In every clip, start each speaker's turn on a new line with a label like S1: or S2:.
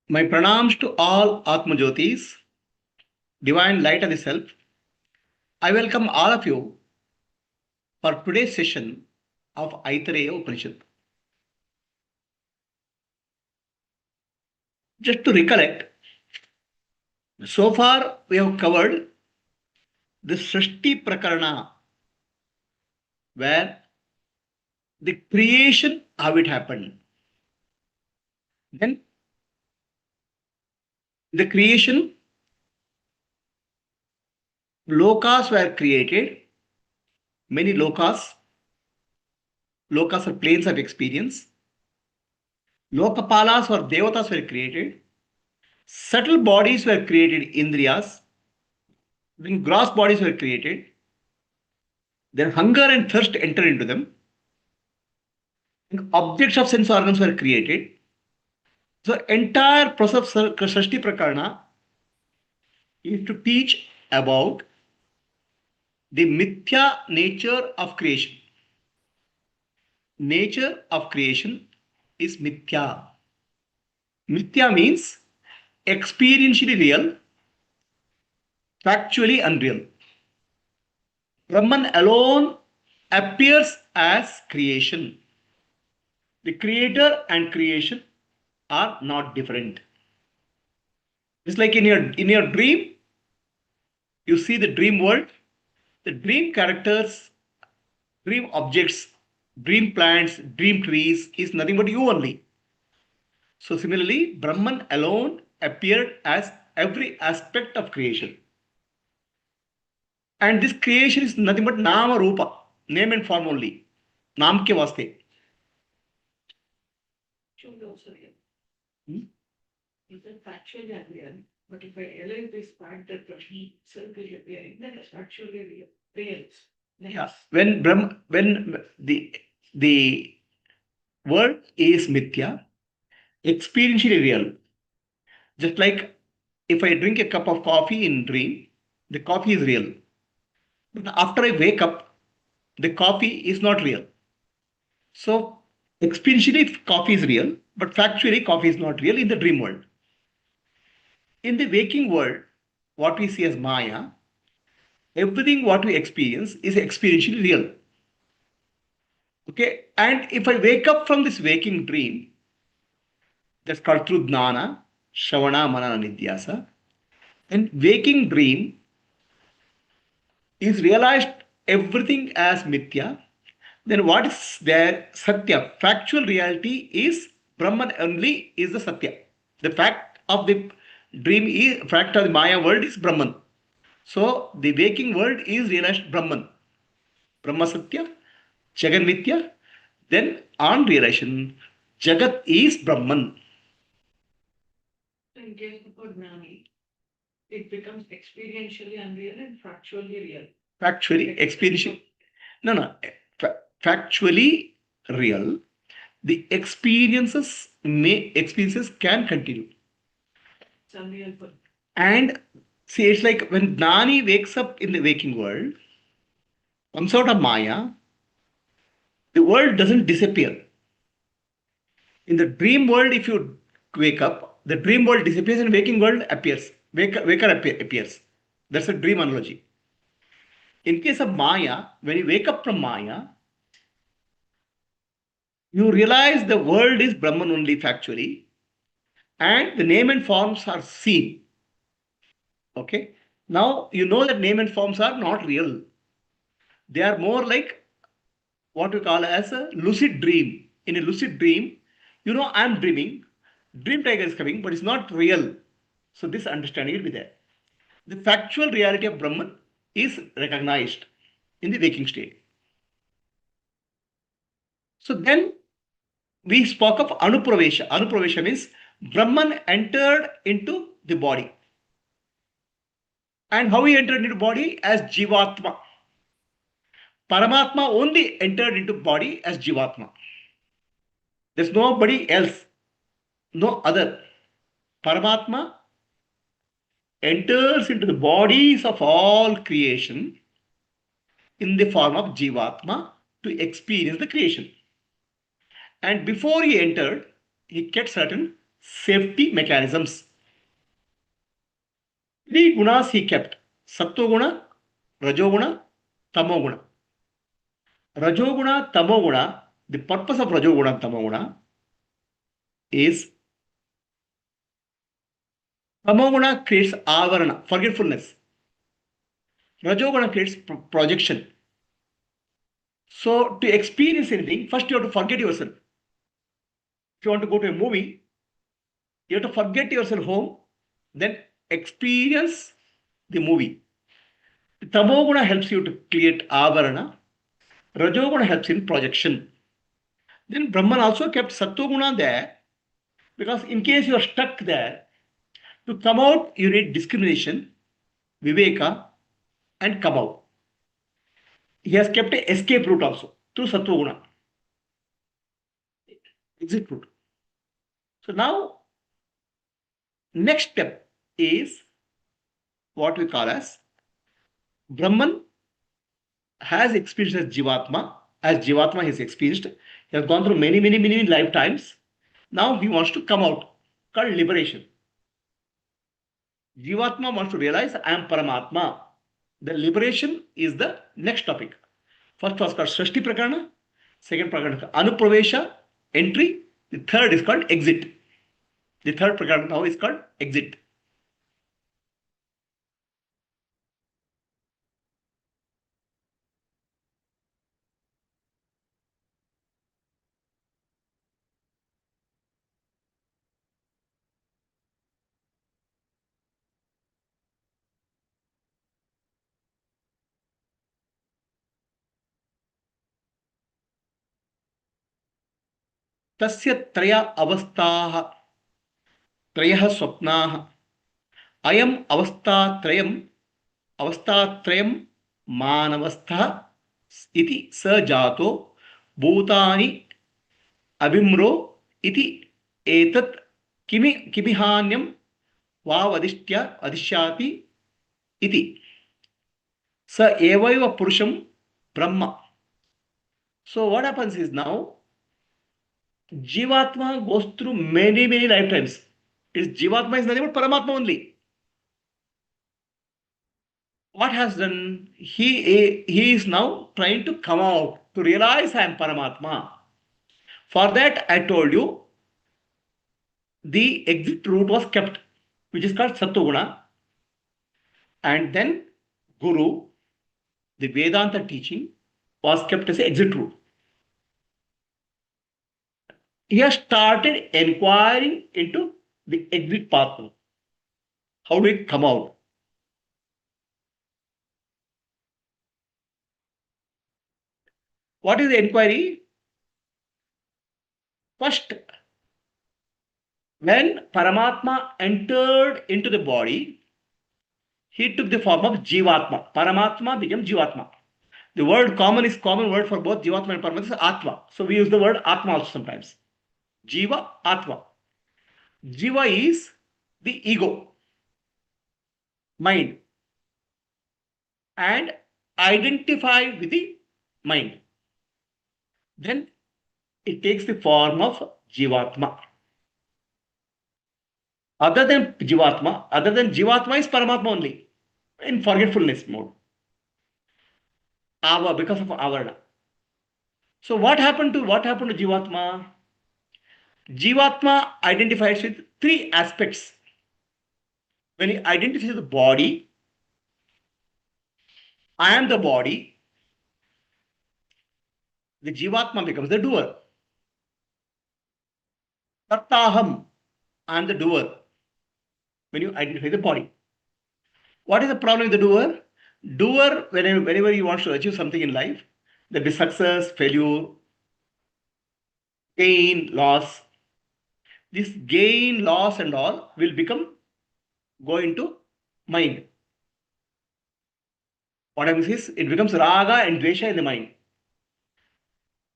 S1: My pranams to all Atmajyotis, divine light of the self. I welcome all of you for today's session of Aitareya Upanishad. Just to recollect, so far we have covered the Srishti Prakarana, where the creation, how it happened. Then the creation, lokas were created, many lokas are planes of experience. Lokapalas or devatas were created. Subtle bodies were created, indriyas. Then gross bodies were created. Then hunger and thirst enter into them. And objects of sense organs were created. So entire process of Srishti Prakarana is to teach about the mithya nature of creation. Nature of creation is mithya. Mithya means experientially real, factually unreal. Brahman alone appears as creation. The creator and creation are not different. It's like in your dream, you see the dream world, the dream characters, dream objects, dream plants, dream trees is nothing but you only. So similarly, Brahman alone appeared as every aspect of creation. And this creation is nothing but Nama Rupa, name and form only. Naam ke vaste.
S2: Should also real.
S1: Hmm?
S2: Is it factually unreal? But if I realize this fact that Brahman itself is appearing, then it's actually real.
S1: Yeah. When the world is mithya, experientially real. Just like if I drink a cup of coffee in dream, the coffee is real. But after I wake up, the coffee is not real. So experientially coffee is real, but factually coffee is not real in the dream world. In the waking world, what we see as Maya, everything what we experience is experientially real. Okay, and if I wake up from this waking dream, that's called through Jnana, Shravana, Manana, Nidhyasa, and waking dream is realized everything as Mithya, then what is there? Satya. Factual reality is Brahman only is the Satya. The fact of the dream is, fact of the Maya world is Brahman. So the waking world is realized Brahman. Brahma Satya, Jagan Mithya. Then on realization, Jagat is Brahman.
S2: In case of Gnani, it becomes experientially unreal and factually real.
S1: Factually, experientially. No. Factually real. The experiences can continue.
S2: It's unreal for
S1: And see, it's like when Gnani wakes up in the waking world, comes out of Maya, the world doesn't disappear. In the dream world, if you wake up, the dream world disappears and waking world appears. Waker appears. That's a dream analogy. In case of Maya, when you wake up from Maya, you realize the world is Brahman only factually, and the name and forms are seen. Okay. Now you know that name and forms are not real. They are more like what we call as a lucid dream. In a lucid dream, you know I'm dreaming. Dream tiger is coming, but it's not real. So this understanding will be there. The factual reality of Brahman is recognized in the waking state. So then we spoke of Anupravesha. Anupravesha means Brahman entered into the body. And how he entered into body? As Jivatma. Paramatma only entered into body as Jivatma. There's nobody else, no other. Paramatma enters into the bodies of all creation in the form of Jivatma to experience the creation. And before he entered, he kept certain safety mechanisms. Three gunas he kept: Sattva-guna, Rajoguna, Tamoguna. Rajoguna, Tamoguna, the purpose of Rajoguna and Tamoguna is Tamoguna creates avarana, forgetfulness. Rajoguna creates projection. So to experience anything, first you have to forget yourself. If you want to go to a movie, you have to forget yourself home, then experience the movie. Tamoguna helps you to create avarana. Rajoguna helps in projection. Then Brahman also kept Sattva-guna there because in case you are stuck there, to come out you need discrimination, viveka, and come out. He has kept an escape route also through Sattva-guna. Exit route. So now, next step is what we call as Brahman has experienced as Jivatma. As Jivatma he has experienced. He has gone through many, many, many lifetimes. Now he wants to come out, called liberation. Jivatma wants to realize I am Paramatma. The liberation is the next topic. First was called Srishti Prakarana. Second Prakarana is Anupravesha, entry. The third is called exit. The third Prakarana now is called exit. तस्य त्रय अवस्थाः त्रयः स्वप्नाः अयम् अवस्थात्रयं मानवस्थः इति स जातो भूतानि अभिम्रो इति एतत् किमिहान्यं वावदिष्याति इति स एवैव पुरुषं ब्रह्म. So what happens is now Jivatma goes through many, many lifetimes. Jivatma is nothing but Paramatma only. What has done? He is now trying to come out, to realize I am Paramatma. For that, I told you, the exit route was kept, which is called Sattva-guna. And then Guru, the Vedanta teaching, was kept as an exit route. He has started inquiring into the exit path. How do we come out? What is the inquiry? First, when Paramatma entered into the body, he took the form of Jivatma. Paramatma became Jivatma. The word common word for both Jivatma and Paramatma is Atma. So we use the word Atma also sometimes. Jiva, Atma. Jiva is the ego, mind, and identify with the mind. Then it takes the form of Jivatma. Other than Jivatma is Paramatma only, in forgetfulness mode. Because of avarana. So what happened to Jivatma? Jivatma identifies with three aspects. When he identifies the body, I am the body, the Jivatma becomes the doer. Tattaham, I am the doer. When you identify the body. What is the problem with the doer? Doer, whenever he wants to achieve something in life, there be success, failure, gain, loss. This gain, loss and all will go into mind. What happens is, it becomes raga and dvesha in the mind.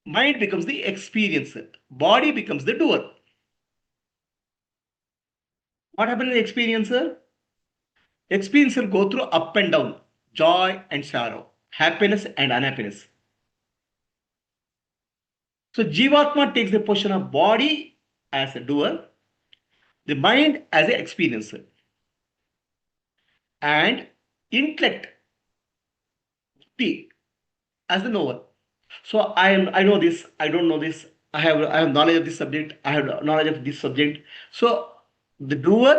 S1: Mind becomes the experiencer. Body becomes the doer. What happens in the experiencer? Experiencer go through up and down, joy and sorrow, happiness and unhappiness. So Jivatma takes the position of body as a doer, the mind as an experiencer, and intellect T as the knower. So I know this, I don't know this, I have knowledge of this subject, I have knowledge of this subject. So the doer,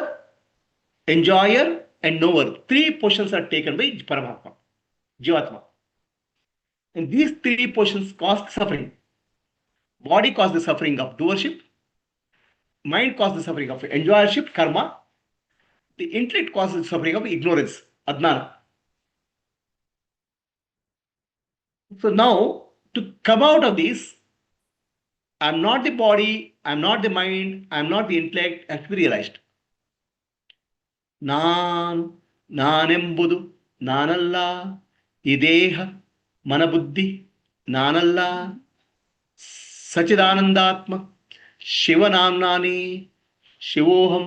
S1: enjoyer, and knower, three portions are taken by Paramatma, Jivatma. And these three portions cause suffering. Body causes the suffering of doership, mind causes the suffering of enjoyership, karma, the intellect causes the suffering of ignorance, adnana. So now, to come out of this, I'm not the body, I'm not the mind, I'm not the intellect, has to be realized. ನಾನೆಂಬುದು ನಾನಲ್ಲ, ಈ ದೇಹ ಮನಬುದ್ಧಿ ನಾನಲ್ಲ, ಸಚಿದಾನಂದಾತ್ಮ ಶಿವನಾಮ್ನಾನಿ ಶಿವೋಹಂ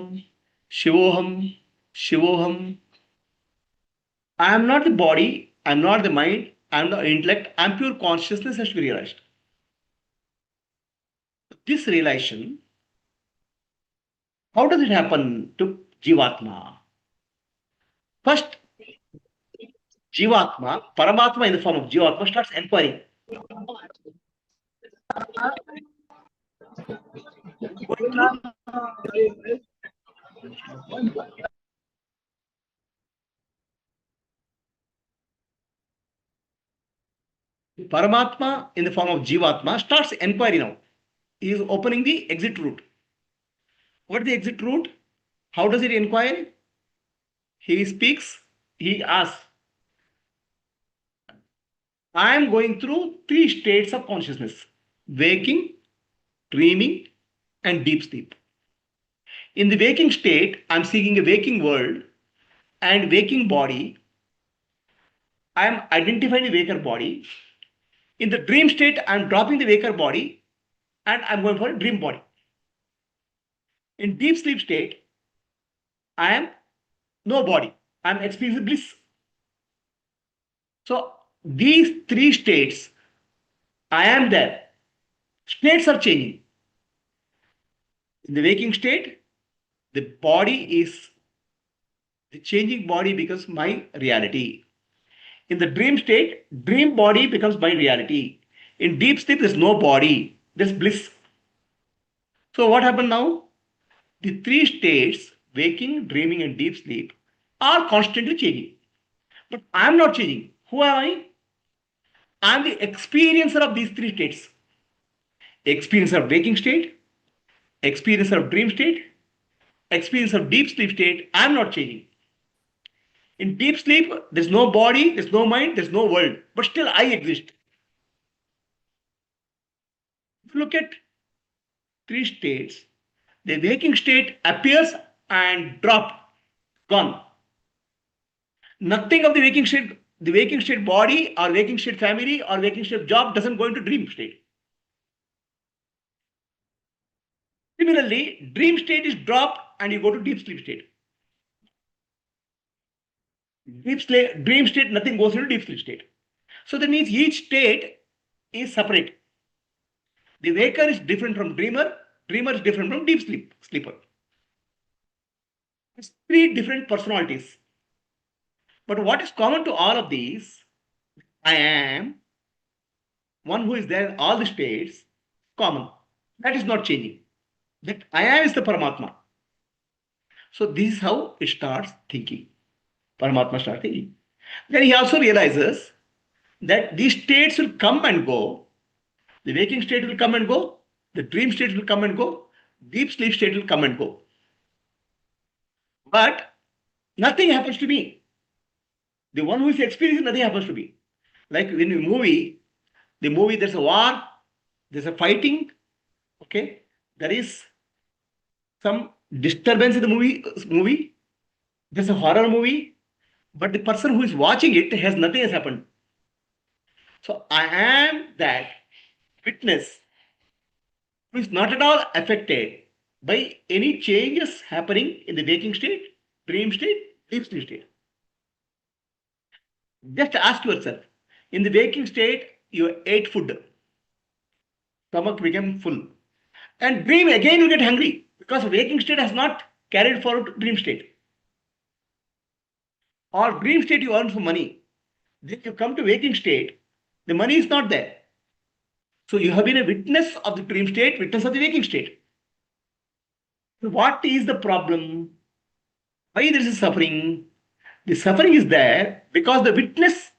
S1: ಶಿವೋಹಂ ಶಿವೋಹಂ. I am not the body, I am not the mind, I am the intellect, I am pure consciousness has to be realized. This realization, how does it happen to Jivatma? First, Jivatma, Paramatma in the form of Jivatma starts inquiring. Paramatma in the form of Jivatma starts inquiry now. He is opening the exit route. What is the exit route? How does it inquire? He speaks, he asks, I am going through three states of consciousness: waking, dreaming, and deep sleep. In the waking state, I am seeing a waking world and waking body. I am identifying the waker body. In the dream state, I am dropping the waker body and I am going for a dream body. In deep sleep state, I am no body. I am experiencing bliss. So these three states, I am there. States are changing. In the waking state, the body is the changing body becomes my reality. In the dream state, dream body becomes my reality. In deep sleep, there's no body, there's bliss. So what happened now? The three states, waking, dreaming, and deep sleep, are constantly changing. But I'm not changing. Who am I? I'm the experiencer of these three states. Experiencer of waking state, experiencer of dream state, experience of deep sleep state. I'm not changing. In deep sleep, there's no body, there's no mind, there's no world, but still I exist. If you look at three states, the waking state appears and drop, gone. Nothing of the waking state body or waking state family or waking state job doesn't go into dream state. Similarly, dream state is dropped and you go to deep sleep state. Dream state, nothing goes into deep sleep state. So that means each state is separate. The waker is different from dreamer is different from sleeper. It's three different personalities. But what is common to all of these? I am one who is there in all the states, common. That is not changing. That I am is the Paramatma. So this is how it starts thinking. Paramatma starts thinking. Then he also realizes that these states will come and go. The waking state will come and go. The dream state will come and go. Deep sleep state will come and go. But nothing happens to me. The one who is experiencing, nothing happens to me. Like in a movie, there's a war, there's a fighting, okay? There is some disturbance in the movie. There's a horror movie, but the person who is watching it has nothing has happened. So I am that witness who is not at all affected by any changes happening in the waking state, dream state, deep sleep state. Just ask yourself, in the waking state, you ate food, stomach became full. And dream again you get hungry because waking state has not carried forward to dream state. Or dream state you earn for money. Then you come to waking state, the money is not there. So you have been a witness of the dream state, witness of the waking state. So what is the problem? Why there is suffering? The suffering is there because the witness,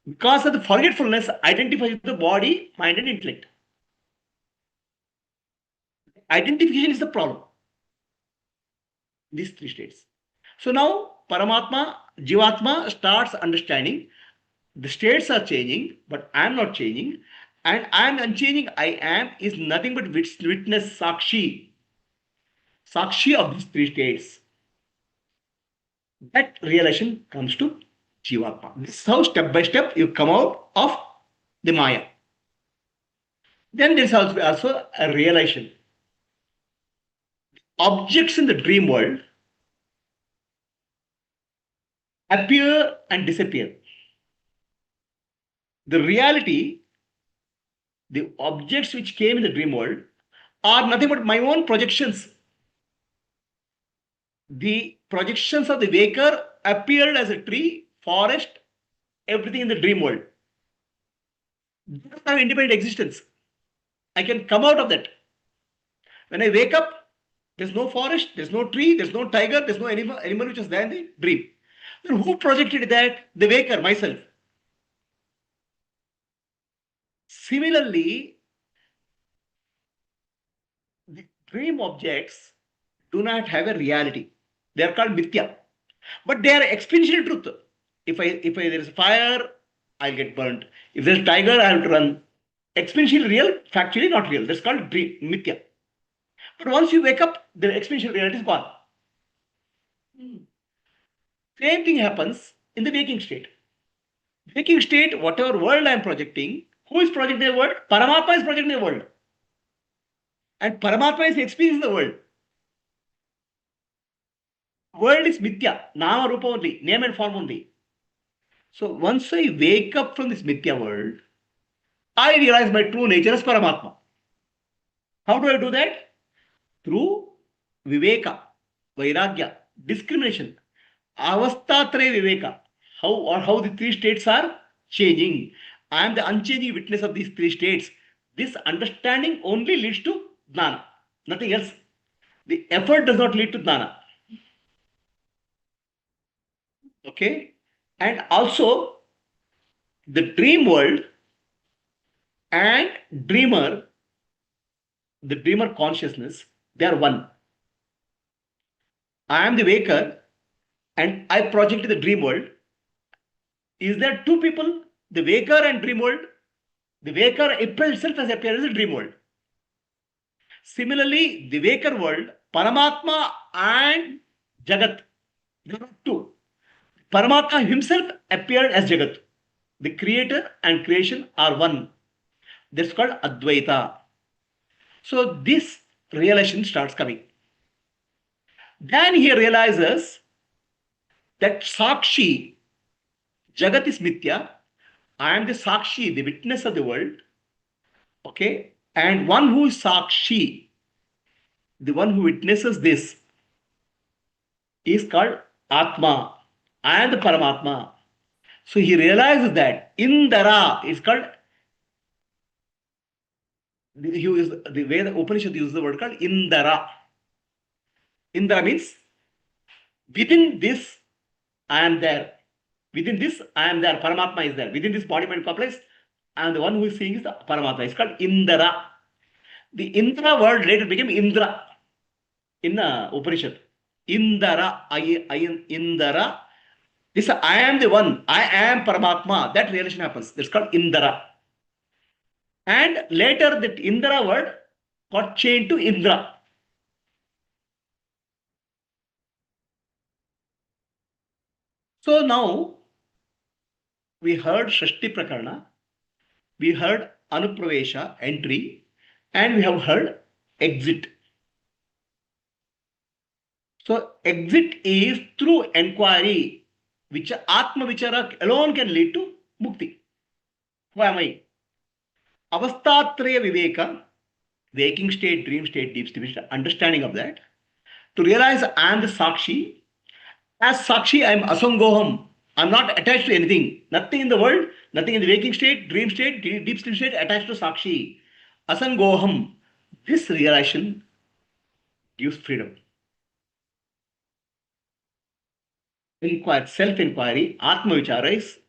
S1: because of the forgetfulness, identifies the body, mind, and intellect. Identification is the problem. These three states. So now Paramatma, Jivatma starts understanding the states are changing, but I am not changing, and I am unchanging. I am is nothing but witness, Sakshi, Sakshi of these three states. That realization comes to Jivatma. This is how step by step you come out of the Maya. Then there is also a realization. Objects in the dream world appear and disappear. The reality, the objects which came in the dream world are nothing but my own projections. The projections of the waker appeared as a tree, forest, everything in the dream world. They don't have independent existence. I can come out of that. When I wake up, there's no forest, there's no tree, there's no tiger, there's no animal which was there in the dream. Then who projected that? The waker, myself. Similarly, the dream objects do not have a reality. They are called mithya. But they are experiential truth. If there is fire, I'll get burnt. If there's a tiger, I have to run. Experiential real, factually not real. That's called dream, mithya. But once you wake up, the experiential reality is gone. Same thing happens in the waking state. Waking state, whatever world I am projecting, who is projecting the world? Paramatma is projecting the world. And Paramatma is experiencing the world. World is mithya, nama rupa only, name and form only. So once I wake up from this mithya world, I realize my true nature as Paramatma. How do I do that? Through Viveka, Vairagya, discrimination, Avastatraya Viveka. How the three states are changing. I am the unchanging witness of these three states. This understanding only leads to Jnana, nothing else. The effort does not lead to Jnana. Okay? And also, the dream world and dreamer, the dreamer consciousness, they are one. I am the waker and I project the dream world. Is there two people, the waker and dream world? The waker itself has appeared as a dream world. Similarly, the waker world, Paramatma and Jagat, there are two. Paramatma himself appeared as Jagat. The creator and creation are one. That's called Advaita. So this realization starts coming. Then he realizes that Sakshi, Jagat is Mithya. I am the Sakshi, the witness of the world. Okay. And one who is Sakshi, the one who witnesses this, is called Atma. I am the Paramatma. So he realizes that Indara is called, the way the Upanishad uses the word called Indara. Indra means within this I am there. Within this I am there. Paramatma is there. Within this body mind complex, I am the one who is seeing is the Paramatma. It's called Indra. The Indra word later became Indra in Upanishad. Indra, Indra. This I am the one. I am Paramatma. That relation happens. That's called Indra. And later that Indra word got changed to Indra. So now we heard Shashti Prakarana, we heard Anupravesha, entry, and we have heard exit. So exit is through enquiry, which Atma Vichara alone can lead to Mukti. Who am I? Avastatraya Viveka, waking state, dream state, deep state, understanding of that. To realize I am the Sakshi. As Sakshi, I am Asangoham. I am not attached to anything. Nothing in the world, nothing in the waking state, dream state, deep sleep state attached to Sakshi. Asangoham. This realization gives freedom. Inquiry, self-inquiry, Atma Vichara is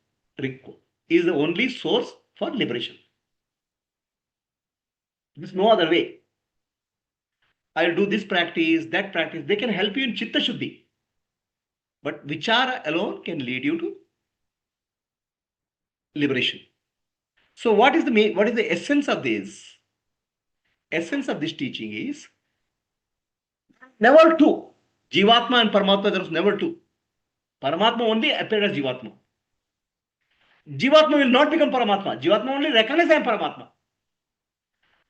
S1: the only source for liberation. There's no other way. I'll do this practice, that practice. They can help you in Chitta Shuddhi. But Vichara alone can lead you to liberation. So what is the essence of this? Essence of this teaching is never two. Jivatma and Paramatma, there was never two. Paramatma only appeared as Jivatma. Jivatma will not become Paramatma. Jivatma only recognizes I am Paramatma.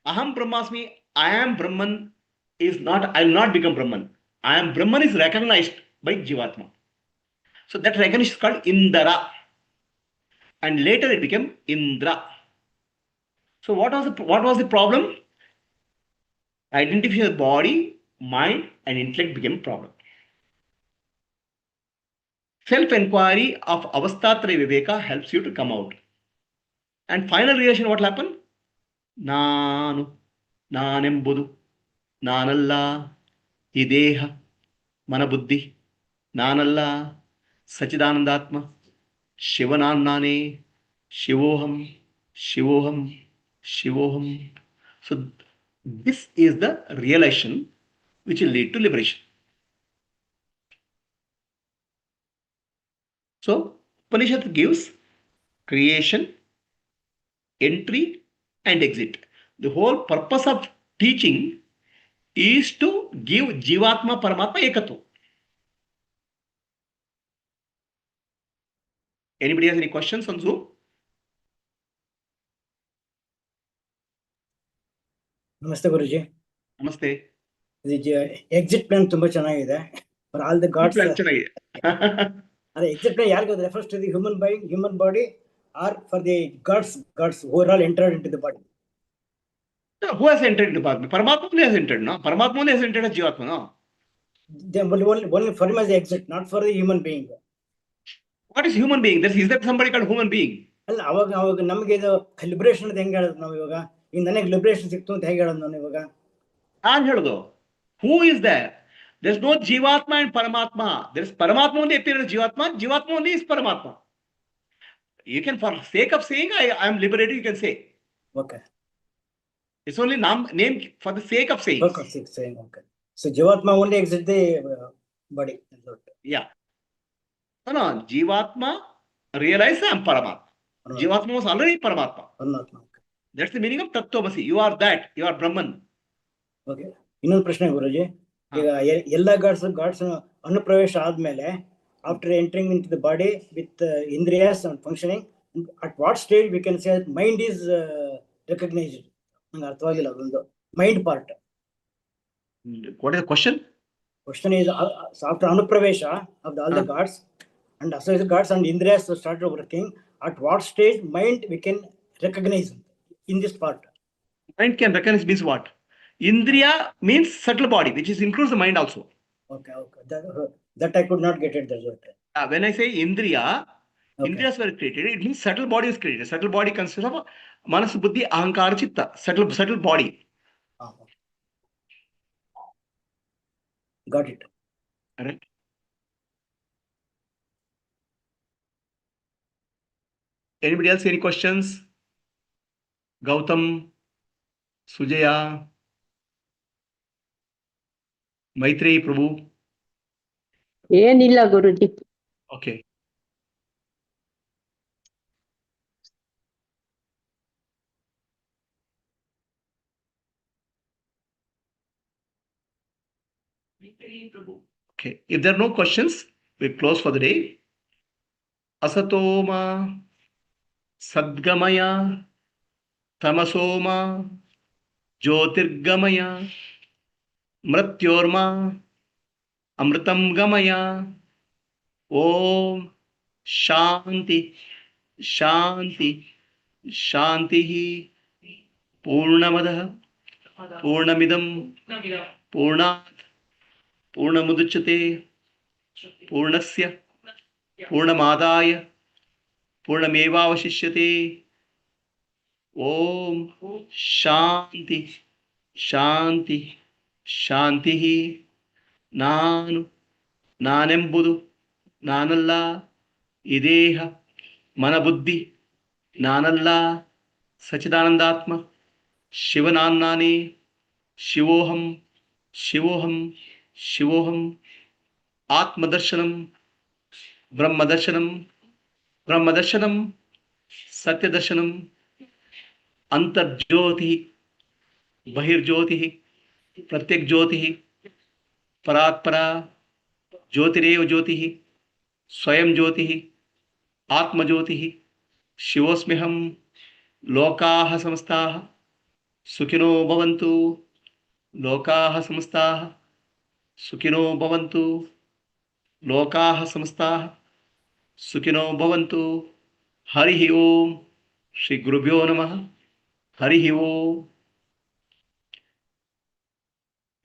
S1: Aham Brahmasmi, I am Brahman is not, I will not become Brahman. I am Brahman is recognized by Jivatma. So that recognition is called Indra. And later it became Indra. So what was the problem? Identification of body, mind, and intellect became a problem. Self-enquiry of Avastatraya Viveka helps you to come out. And final realization, what will happen? Nanu, Nanembudu, Nanalla, Ideha, Manabuddhi, Nanalla, Sachidanandatma, Shivanannane, Shivoham, Shivoham, Shivoham. So this is the realization which will lead to liberation. So Upanishad gives creation, entry, and exit. The whole purpose of teaching is to give Jivatma Paramatma Ekatva. Anybody has any questions on Zoom?
S3: Namaste Guruji.
S1: Namaste.
S3: Exit plan ತುಂಬಾ ಚೆನ್ನಾಗಿದೆ. For all the gods.
S1: ಚೆನ್ನಾಗಿದೆ.
S3: The exit plan ಯಾರಿಗೆ refers to the human being, human body, or for the gods who are all entered into the body.
S1: Who has entered into the body? Paramatma only has entered, no? Paramatma only has entered as Jivatma, no?
S3: They only for him as the exit, not for the human being.
S1: What is human being? Is that somebody called human being?
S3: ಅಲ್ಲ ಅವಾಗ ನಮಗೆ ಇದು liberation ಅಂತ ಹೆಂಗೆ ಹೇಳೋದು ನಾವು ಇವಾಗ? ಈಗ ನನಗೆ ಲಿಬರೇಷನ್ ಸಿಕ್ತು ಅಂತ ಹೇಗೆ ಹೇಳೋದು ನಾನು ಇವಾಗ?
S1: ನಾನು ಹೇಳೋದು, who is there? There's no Jivatma and Paramatma. There's Paramatma only appears as Jivatma. Jivatma only is Paramatma. You can, for sake of saying I am liberated, you can say.
S3: Okay.
S1: It's only name for the sake of saying.
S3: Okay. So Jivatma only exit the body.
S1: Yeah. No, Jivatma realizes I am Paramatma. Jivatma was already Paramatma. That's the meaning of Tattvamasi. You are that. You are Brahman.
S3: Okay. ಇನ್ನೊಂದು ಪ್ರಶ್ನೆ ಗುರುಜಿ, ಈಗ ಎಲ್ಲ God's ಅನುಪ್ರವೇಶ ಆದ್ಮೇಲೆ after entering into the body with indriyas and functioning, at what stage we can say mind is recognized? ನಂಗೆ ಅರ್ಥವಾಗಿಲ್ಲ ಅದೊಂದು mind part.
S1: What is the question?
S3: Question is after anupravesha of all the gods and associated gods and indriyas started working, at what stage mind we can recognize in this part?
S1: Mind can recognize means what? Indriya means subtle body, which includes the mind also.
S3: Okay. That I could not get it.
S1: When I say Indriya, Indriyas were created, it means subtle body is created. Subtle body consists of Manas, Buddhi, Ahankara, Chitta. Subtle body.
S3: Got it.
S1: Correct. Anybody else any questions? Gautam, Sujaya, Maitreyi Prabhu.
S4: ಏನಿಲ್ಲ ಗುರುಜಿ.
S1: Okay. Okay. If there are no questions, we close for the day. Asatoma Sadgamaya Tamasoma Jyotirgamaya Mrityorma Amritam Gamaya. Om Shanti Shanti Shantihi Purnamadah Purnamidam Purnat पूर्णमुदच्यते पूर्णस्य पूर्णमादाय पूर्णमेवावशिष्यते ओम शांति ಶಾಂತಿ ಶಾಂತಿ ನಾನು ನಾನೆಂಬುದು ನಾನಲ್ಲ ಈ ದೇಹ ಮನಬುದ್ಧಿ ನಾನಲ್ಲ ಸಚಿದಾನಂದಾತ್ಮ ಶಿವನಾನ್ನಾನೇ ಶಿವೋಹಂ ಶಿವೋಹಂ ಶಿವೋಹಂ ಆತ್ಮದರ್ಶನಂ ಬ್ರಹ್ಮದರ್ಶನಂ ಬ್ರಹ್ಮದರ್ಶನಂ ಸತ್ಯದರ್ಶನಂ ಅಂತರ್ಜ್ಯೋತಿ बहिर्ज्योति प्रत्यक ज्योति परात्परा ज्योतिरेव ज्योति स्वयं ज्योति आत्मज्योति शिवोऽस्म्यहं लोकाः समस्ताः सुखिनो भवन्तु लोकाः समस्ताः सुखिनो भवन्तु लोकाः समस्ताः सुखिनो भवन्तु हरिः ओम श्री गुरुभ्यो नमः हरिः ओम.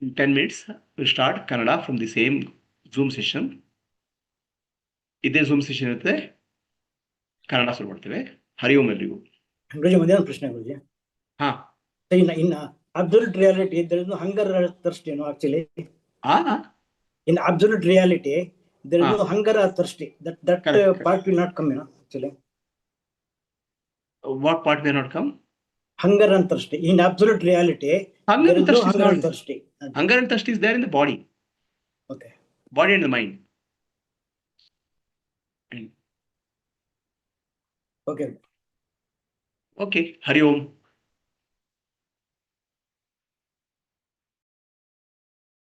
S1: In 10 minutes, we'll start Kannada from the same Zoom session. ಇದೇ Zoom session ಇರುತ್ತೆ, ಕನ್ನಡ ಶುರು ಮಾಡ್ತೇವೆ. ಹರಿ ಓಂ ಎಲ್ರಿಗೂ.
S3: ಗುರುಜಿ ಒಂದೇ ಒಂದು ಪ್ರಶ್ನೆ ಗುರುಜಿ.
S1: ಹಾ,
S3: in absolute reality there is no hunger or thirst, actually. In absolute reality there is no hunger or thirsty. That
S1: Correct.
S3: part will not come, actually.
S1: What part may not come?
S3: Hunger and thirsty. In absolute reality,
S1: Hunger
S3: there
S1: and
S3: is no
S1: thirst is
S3: hunger and
S1: not-
S3: thirsty.
S1: Hunger and thirst is there in the body.
S3: Okay.
S1: Body and the mind.
S3: Okay.
S1: Okay. Hari Om.